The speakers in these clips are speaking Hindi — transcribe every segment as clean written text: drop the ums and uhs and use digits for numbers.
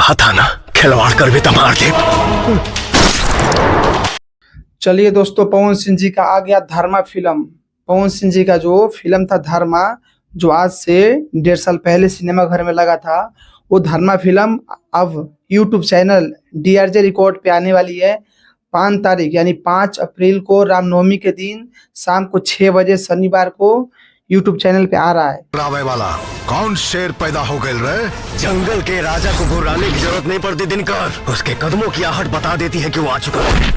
कहा था ना, खिलवाड़ कर भी तमार दे। चलिए दोस्तों, पवन सिंह जी का आ गया धर्मा फिल्म। पवन सिंह जी का जो फिल्म था धर्मा, जो आज से 1.5 साल पहले सिनेमा घर में लगा था, वो धर्मा फिल्म अब यूट्यूब चैनल DRJ रिकॉर्ड पे आने वाली है। 5 तारीख यानी 5 अप्रैल को रामनवमी के दिन शाम को 6 बजे शनिवार को यूट्यूब चैनल पे आ रहा है। रावे वाला कौन शेर पैदा हो गए रे? जंगल के राजा को घुराने की जरूरत नहीं पड़ती दिनकर, उसके कदमों की आहट बता देती है कि वो आ चुका है।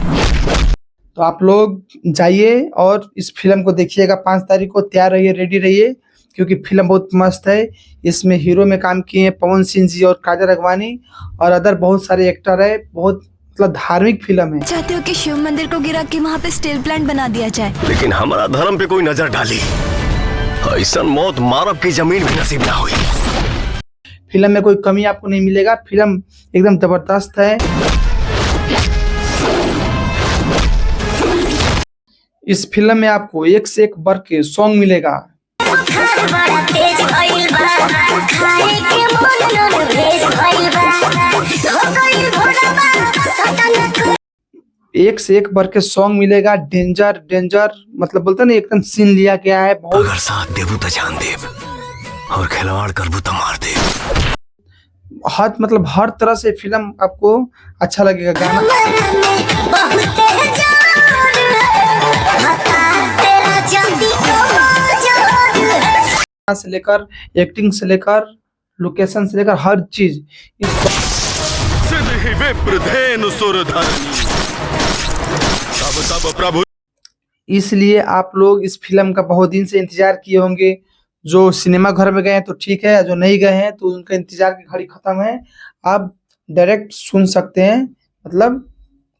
तो आप लोग जाइए और इस फिल्म को देखिएगा। 5 तारीख को तैयार रहिए, रेडी रहिए, क्योंकि फिल्म बहुत मस्त है। इसमें हीरो में काम किए हैं पवन सिंह जी और काजल राघवानी और अदर बहुत सारे एक्टर है। बहुत मतलब धार्मिक फिल्म है। चाहते हो कि शिव मंदिर को गिरा के वहाँ पे स्टील प्लांट बना दिया जाए, लेकिन हमारा धर्म पे कोई नजर डाली, ऐसा मौत मारब की जमीन भी नसीब ना हुई। फिल्म में कोई कमी आपको नहीं मिलेगा। फिल्म एकदम जबरदस्त है। इस फिल्म में आपको एक से एक बढ़ के सॉन्ग मिलेगा। एक से एक बढ़ के सॉन्ग मिलेगा। डेंजर डेंजर मतलब बोलते ना, एकदम सीन लिया गया है बहुत। अगर साथ देबू तो जान देब और खिलवाड़ करबू तो मार देब। हर तरह से फिल्म आपको अच्छा लगेगा। गाना से लेकर एक्टिंग से लेकर लोकेशन से लेकर हर चीज प्रभु। इसलिए आप लोग इस फिल्म का बहुत दिन से इंतजार किए होंगे। जो सिनेमा घर में गए हैं तो ठीक है, जो नहीं गए हैं तो उनका इंतजार की घड़ी खत्म है। आप डायरेक्ट सुन सकते हैं, मतलब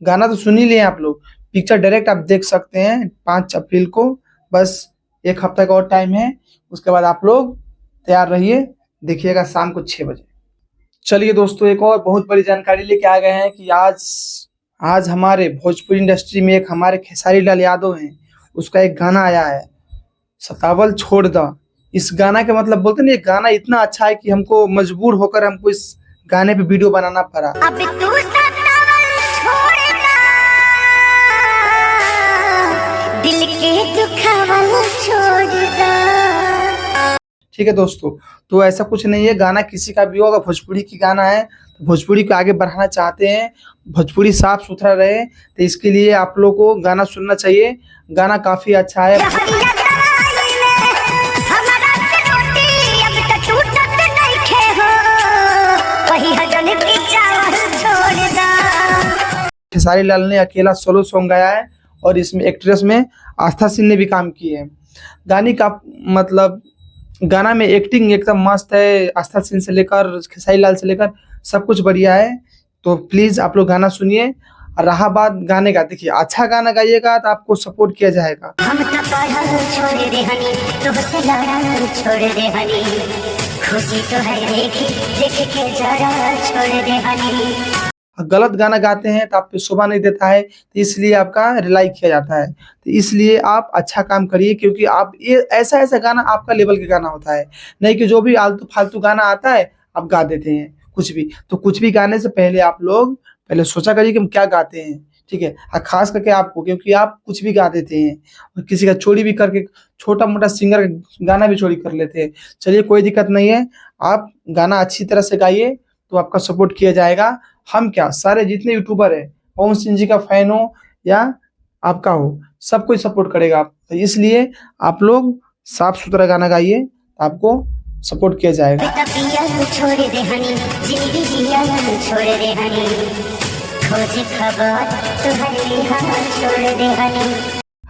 गाना तो सुन ही लिए आप लोग, पिक्चर डायरेक्ट आप देख सकते हैं 5 अप्रैल को। बस 1 हफ्ता का और टाइम है, उसके बाद आप लोग तैयार रहिए, देखिएगा शाम को 6 बजे। चलिए दोस्तों, एक और बहुत बड़ी जानकारी लेके आ गए हैं कि आज हमारे भोजपुरी इंडस्ट्री में एक हमारे खेसारी लाल यादव हैं, उसका एक गाना आया है, सतावल छोड़ द। इस गाना के मतलब बोलते ना, ये गाना इतना अच्छा है कि हमको मजबूर होकर हमको इस गाने पे वीडियो बनाना पड़ा। अब तू सतावल छोड़ द, दिल के दुखावल छोड़ द। ठीक है दोस्तों, तो ऐसा कुछ नहीं है, गाना किसी का भी हो, अगर भोजपुरी की गाना है तो भोजपुरी को आगे बढ़ाना चाहते हैं, भोजपुरी साफ सुथरा रहे, तो इसके लिए आप लोग को गाना सुनना चाहिए। गाना काफी अच्छा है। खेसारी लाल ने अकेला सोलो सॉन्ग गाया है और इसमें एक्ट्रेस में आस्था सिंह ने भी काम की है। गाने का मतलब गाना में एक्टिंग एकदम मस्त है। आस्था सिंह से लेकर खेसारी लाल से लेकर सब कुछ बढ़िया है। तो प्लीज आप लोग गाना सुनिए। और रहा बात गाने का, देखिए अच्छा गाना गाइएगा तो आपको सपोर्ट किया जाएगा। हम तो पढ़ल छोड़ दे हनी, तुझसे लड़ल छोड़ दे हनी, खुशी तो है देखी देख के जरा छोड़ दे हनी। गलत गाना गाते हैं तो आप पे शोभा नहीं देता है, तो इसलिए आपका रिलाई किया जाता है। तो इसलिए आप अच्छा काम करिए, क्योंकि आप ये ऐसा गाना आपका लेवल का गाना होता है, नहीं कि जो भी आलतू फालतू गाना आता है आप गा देते हैं कुछ भी। तो कुछ भी गाने से पहले आप लोग पहले सोचा करिए कि हम क्या गाते हैं, ठीक है। और खास करके आपको, क्योंकि आप कुछ भी गा देते हैं और किसी का चोरी भी करके, छोटा मोटा सिंगर गाना भी चोरी कर लेते हैं। चलिए कोई दिक्कत नहीं है, आप गाना अच्छी तरह से गाइए तो आपका सपोर्ट किया जाएगा। हम क्या, सारे जितने यूट्यूबर है, पवन सिंह जी का फैन हो या आपका हो, सब कोई सपोर्ट करेगा आप। तो इसलिए आप लोग साफ सुथरा गाना गाइए, आपको सपोर्ट किया जाएगा। छोड़ दे हनी, जिंदगी जिया छोड़ दे हनी, खोज खबर तुम्हारी हाल छोड़ दे हनी।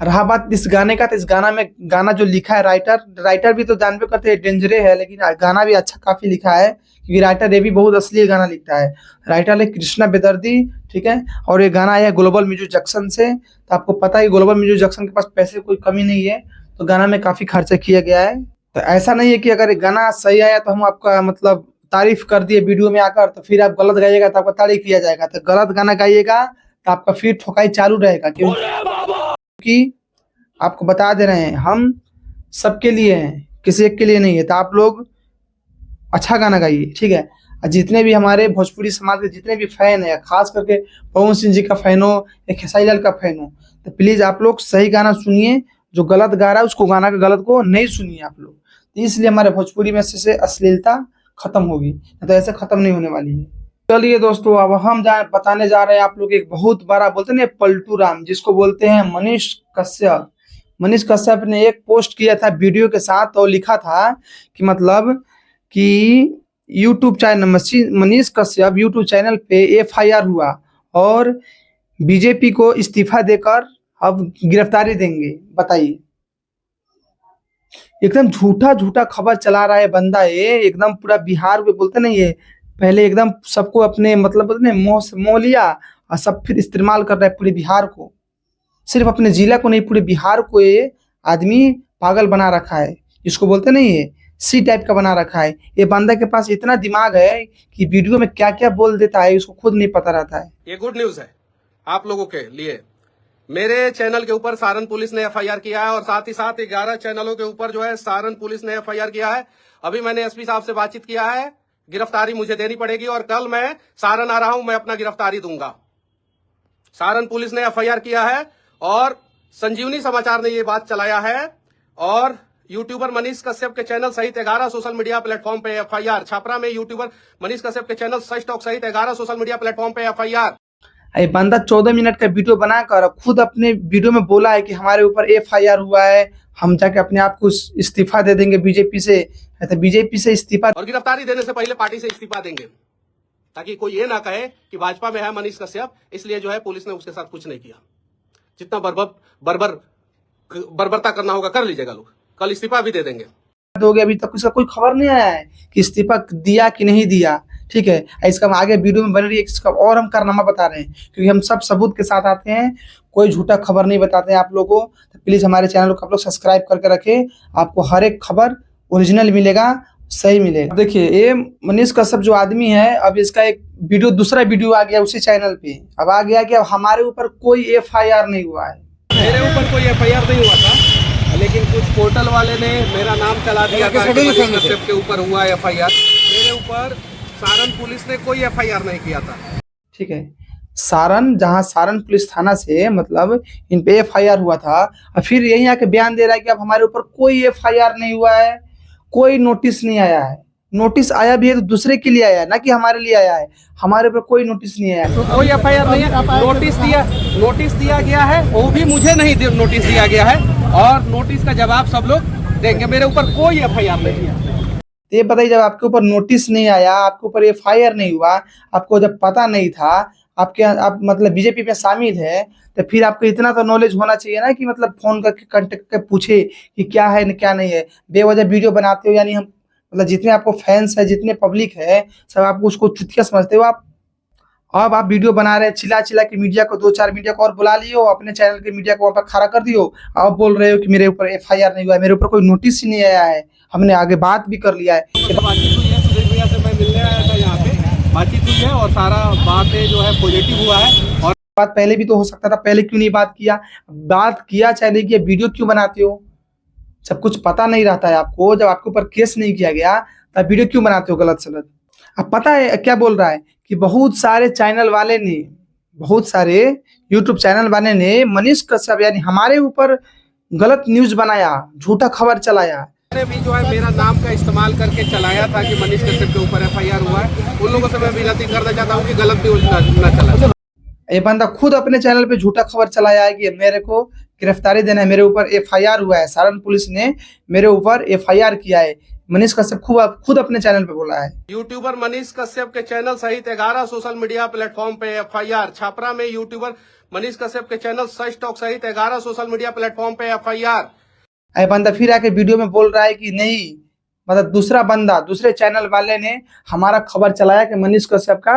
रहा बात इस गाने का, तो इस गाना में गाना जो लिखा है राइटर भी तो जानते करते हैं डेंजरे है, लेकिन गाना भी अच्छा काफी लिखा है, क्योंकि राइटर ये भी बहुत असली गाना लिखता है। राइटर है कृष्णा बेदर्दी, ठीक है। और ये गाना आया है ग्लोबल म्यूजिक जंक्शन से। तो आपको पता है ग्लोबल म्यूजिक जंक्शन के पास पैसे कोई कमी नहीं है, तो गाना में काफी खर्चा किया गया है। तो ऐसा नहीं है कि अगर गाना सही आया तो हम आपका मतलब तारीफ कर दिए वीडियो में आकर, तो फिर आप गलत गाइएगा तो आपका तारीफ किया जाएगा। तो गलत गाना गाइएगा तो आपका फिर ठोकाई चालू रहेगा, क्योंकि आपको बता दे रहे हैं हम सबके लिए हैं, किसी एक के लिए नहीं है। तो आप लोग अच्छा गाना गाइए, ठीक है। और जितने भी हमारे भोजपुरी समाज के जितने भी फैन है, खास करके पवन सिंह जी का फैन हो या खेसारी लाल का फैन हो, तो प्लीज आप लोग सही गाना सुनिए। जो गलत गा रहा है उसको गाना का गलत को नहीं सुनिए आप लोग। तो इसलिए हमारे भोजपुरी में से अश्लीलता खत्म होगी, नहीं तो ऐसे खत्म नहीं होने वाली है। चलिए दोस्तों, अब हम बताने जा रहे हैं आप लोग एक बहुत बड़ा बोलते हैं पलटू राम, जिसको बोलते हैं मनीष कश्यप। मनीष कश्यप ने एक पोस्ट किया था वीडियो के साथ और लिखा था कि मतलब कि YouTube channel Manish Kashyap YouTube channel पे FIR हुआ और बीजेपी को इस्तीफा देकर अब गिरफ्तारी देंगे। बताइए, एकदम झूठा झूठा खबर चला रहा है बंदा। ये एकदम पूरा बिहार को बोलते नहीं, ये पहले एकदम सबको अपने मतलब बोलते नहीं मोह से मोह लिया और सब फिर इस्तेमाल कर रहा है पूरे बिहार को, सिर्फ अपने जिला को नहीं पूरे बिहार को ये आदमी पागल बना रखा है, जिसको बोलते नहीं है सी टाइप का बना रखा है। ये बंदा के पास इतना दिमाग है कि वीडियो में क्या क्या बोल देता है उसको खुद नहीं पता रहता है। ये गुड न्यूज है आप लोगों के लिए। मेरे चैनल के ऊपर सारण पुलिस ने FIR किया है और साथ ही साथ 11 चैनलों के ऊपर जो है सारण पुलिस ने FIR किया है। अभी मैंने SP साहब से बातचीत किया है, गिरफ्तारी मुझे देनी पड़ेगी और कल मैं सारण आ रहा हूं, मैं अपना गिरफ्तारी दूंगा। सारण पुलिस ने FIR किया है और संजीवनी समाचार ने ये बात चलाया है और यूट्यूबर मनीष कश्यप के चैनल सहित 11 सोशल मीडिया प्लेटफॉर्म पे FIR। छापरा में यूट्यूबर मनीष कश्यप के चैनल सच टॉक सहित 11 सोशल मीडिया प्लेटफॉर्म पे FIR। ये बंदा 14 मिनट का वीडियो बनाकर खुद अपने वीडियो में बोला है कि हमारे ऊपर FIR हुआ है, हम जाके अपने आप को इस्तीफा दे देंगे बीजेपी से, तो बीजेपी से इस्तीफा और गिरफ्तारी देने से पहले पार्टी से इस्तीफा देंगे, ताकि कोई ये ना कहे कि भाजपा में है मनीष कश्यप, इसलिए जो है पुलिस ने उसके साथ कुछ नहीं किया। जितना बर्बरता करना होगा कर लीजिएगा लोग, कल इस्तीफा भी दे देंगे। हो गया, अभी तक उसका कोई खबर नहीं आया है कि इस्तीफा दिया कि नहीं दिया। ठीक है, इसका हम आगे वीडियो में बन रही है, इसका और हम कारनामा बता रहे हैं क्योंकि हम सब सबूत के साथ आते हैं, कोई झूठा खबर नहीं बताते हैं आप लोगों को। तो प्लीज हमारे चैनल को आप लोग सब्सक्राइब करके रखें, आपको हर एक खबर ओरिजिनल मिलेगा, सही मिलेगा। देखिए, ये मनीष कश्यप जो आदमी है, अब इसका एक वीडियो दूसरा वीडियो आ गया उसी चैनल पे, अब आ गया कि अब हमारे ऊपर कोई FIR नहीं हुआ है। मेरे ऊपर कोई FIR नहीं हुआ था, लेकिन कुछ पोर्टल वाले ने मेरा नाम चला दिया था कि मनीष कश्यप के ऊपर हुआ FIR। मेरे ऊपर सारण पुलिस ने कोई FIR नहीं किया था। ठीक है, सारण, जहां सारण पुलिस थाना से मतलब इन पे FIR हुआ था, और फिर यही आके बयान दे रहा है कि अब हमारे ऊपर कोई FIR नहीं हुआ है, कोई नोटिस नहीं आया है। नोटिस आया भी है तो दूसरे के लिए आया है, ना कि हमारे लिए आया है। हमारे ऊपर कोई नोटिस नहीं आया है। तो कोई FIR नहीं है, नोटिस दिया गया है, वो भी मुझे नहीं नोटिस दिया गया है और नोटिस का जवाब सब लोग देंगे। मेरे ऊपर कोई FIR नहीं है। ये बताइए, जब आपके ऊपर नोटिस नहीं आया, आपके ऊपर FIR नहीं हुआ, आपको जब पता नहीं था, आप मतलब बीजेपी में शामिल है, तो फिर आपको इतना तो नॉलेज होना चाहिए ना कि मतलब फोन करके कांटेक्ट करके पूछे कि क्या है क्या नहीं है। बेवजह वीडियो बनाते हो, यानी हम मतलब जितने आपको फैंस है, जितने पब्लिक है, सब आपको उसको चुतिया समझते हो आप। अब आप वीडियो बना रहे हैं, चिल्ला चिल्ला के मीडिया को 2-4 मीडिया को और बुला लियो, अपने चैनल के मीडिया को वहाँ पर खड़ा कर दियो। आप बोल रहे हो कि मेरे ऊपर FIR नहीं हुआ है, मेरे ऊपर कोई नोटिस ही नहीं आया है, हमने आगे बात भी कर लिया है। बातचीत हुई है, सुधीर भैया से मैं मिलने आया था, यहाँ पे बातचीत हुई है और सारा बातें जो है पॉजिटिव हुआ है। और बात पहले भी तो हो सकता था, पहले क्यों नहीं बात किया? बात किया चाहे नहीं किया, वीडियो क्यों बनाते हो? सब कुछ पता नहीं रहता है आपको। जब आपके ऊपर केस नहीं किया गया तब वीडियो क्यों बनाते हो गलत सलत? अब पता है क्या बोल रहा है कि बहुत सारे चैनल वाले ने, बहुत सारे यूट्यूब चैनल वाले ने मनीष कश्यप यानी हमारे ऊपर गलत न्यूज बनाया, झूठा खबर चलाया। भी जो है मेरा नाम का इस्तेमाल करके चलाया था कि मनीष कश्यप के ऊपर FIR हुआ है। उन लोगों से मैं विनती करना चाहता हूँ कि गलत न्यूज ना चला। ये बंदा खुद अपने चैनल पे झूठा खबर चलाया है कि मेरे को गिरफ्तारी देना है, मेरे ऊपर FIR हुआ है, सारण पुलिस ने मेरे ऊपर FIR किया है। मनीष कश्यप खुद अपने चैनल पे बोला है। यूट्यूबर मनीष कश्यप के चैनल सहित 11 सोशल मीडिया प्लेटफॉर्म पे FIR। छापरा में यूट्यूबर मनीष कश्यप के चैनल सच टॉक सहित 11 सोशल मीडिया प्लेटफॉर्म पे FIR। ये बंदा फिर आके वीडियो में बोल रहा है कि नहीं, मतलब दूसरा बंदा, दूसरे चैनल वाले ने हमारा खबर चलाया कि मनीष कश्यप का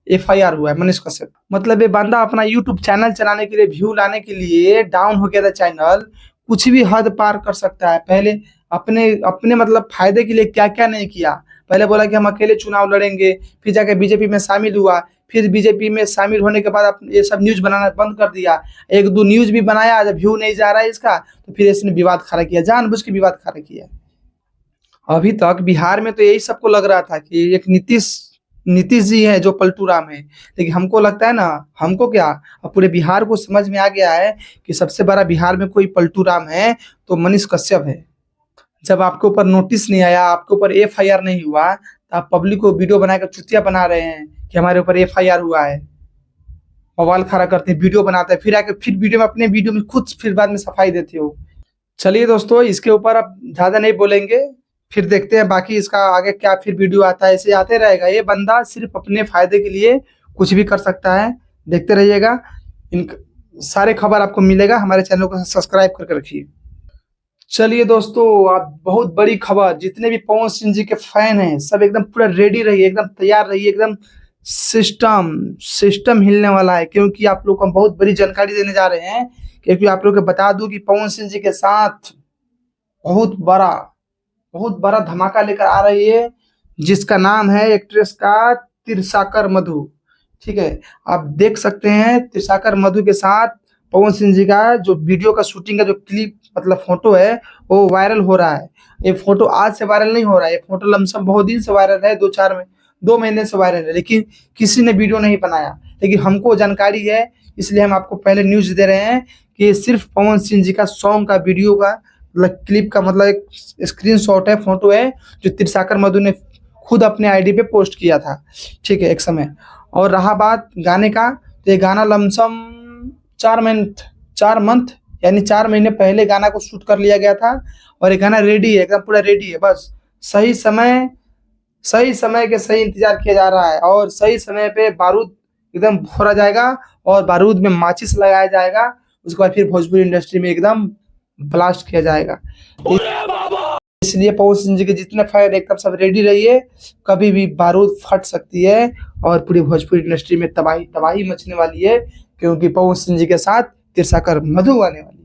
FIR हुआ है। मनीष कश्यप मतलब ये बंदा अपना यूट्यूब चैनल चलाने के लिए, व्यू लाने के लिए डाउन हो गया था चैनल, कुछ भी हद पार कर सकता है। पहले अपने मतलब फायदे के लिए क्या क्या नहीं किया। पहले बोला कि हम अकेले चुनाव लड़ेंगे, फिर जाके बीजेपी में शामिल हुआ, फिर बीजेपी में शामिल होने के बाद ये सब न्यूज बनाना बंद कर दिया। 1-2 न्यूज भी बनाया, जब व्यू नहीं जा रहा है इसका तो फिर इसने विवाद खड़ा किया, जानबूझ के विवाद खड़ा किया। अभी तक बिहार में तो यही सबको लग रहा था कि एक नीतीश नीतीश जी हैं जो पलटू राम है, लेकिन हमको लगता है ना, हमको क्या, अब पूरे बिहार को समझ में आ गया है कि सबसे बड़ा बिहार में कोई पलटू राम है तो मनीष कश्यप है। जब आपके ऊपर नोटिस नहीं आया, आपके ऊपर FIR नहीं हुआ, तो आप पब्लिक को वीडियो बनाकर चुतिया बना रहे हैं कि हमारे ऊपर FIR हुआ है, बवाल खड़ा करते हैं, वीडियो बनाते हैं, फिर आके फिर वीडियो में अपने वीडियो में खुद फिर बाद में सफाई देते हो। चलिए दोस्तों, इसके ऊपर अब ज्यादा नहीं बोलेंगे, फिर देखते हैं बाकी इसका आगे क्या फिर वीडियो आता है। ऐसे आते रहेगा, ये बंदा सिर्फ अपने फायदे के लिए कुछ भी कर सकता है। देखते रहिएगा, इन सारे खबर आपको मिलेगा। हमारे चैनल को सब्सक्राइब करके रखिए। चलिए दोस्तों, आप बहुत बड़ी खबर, जितने भी पवन सिंह जी के फैन हैं सब एकदम पूरा रेडी रहिए, एकदम तैयार रहिए, एकदम सिस्टम हिलने वाला है, क्योंकि आप लोग को हम बहुत बड़ी जानकारी देने जा रहे हैं। क्योंकि आप लोग को बता दूं कि पवन सिंह जी के साथ बहुत बड़ा धमाका लेकर आ रही है, जिसका नाम है एक्ट्रेस का तिरसाकर मधु। ठीक है, आप देख सकते हैं तिरसाकर मधु के साथ पवन सिंह जी का जो वीडियो का शूटिंग का जो क्लिप मतलब फोटो है वो वायरल हो रहा है। ये फोटो आज से वायरल नहीं हो रहा है, ये फोटो लमसम बहुत दिन से वायरल है, 2 महीने से वायरल है, लेकिन किसी ने वीडियो नहीं बनाया। लेकिन हमको जानकारी है, इसलिए हम आपको पहले न्यूज दे रहे हैं कि ये सिर्फ पवन सिंह जी का सॉन्ग का वीडियो का मतलब क्लिप का मतलब एक स्क्रीनशॉट है, फोटो है, जो तिरसाकर मधु ने खुद अपने आईडी पे पोस्ट किया था। ठीक है, एक समय। और रहा बात गाने का, तो ये गाना लमसम 4 मंथ यानी 4 महीने पहले गाना को शूट कर लिया गया था, और ये गाना रेडी है, एकदम पूरा रेडी है। बस सही समय के सही इंतजार किया जा रहा है, और सही समय पे बारूद एकदम फोड़ा जाएगा और बारूद में माचिस लगाया जाएगा। उसके बाद फिर भोजपुरी इंडस्ट्री में एकदम ब्लास्ट किया जाएगा। इसलिए पवन सिंह जी के जितने फैन एकदम सब रेडी रहिए, कभी भी बारूद फट सकती है और पूरी भोजपुरी इंडस्ट्री में तबाही मचने वाली है, क्योंकि पवन सिंह जी के साथ तिरसाकर मधु आने वाली है।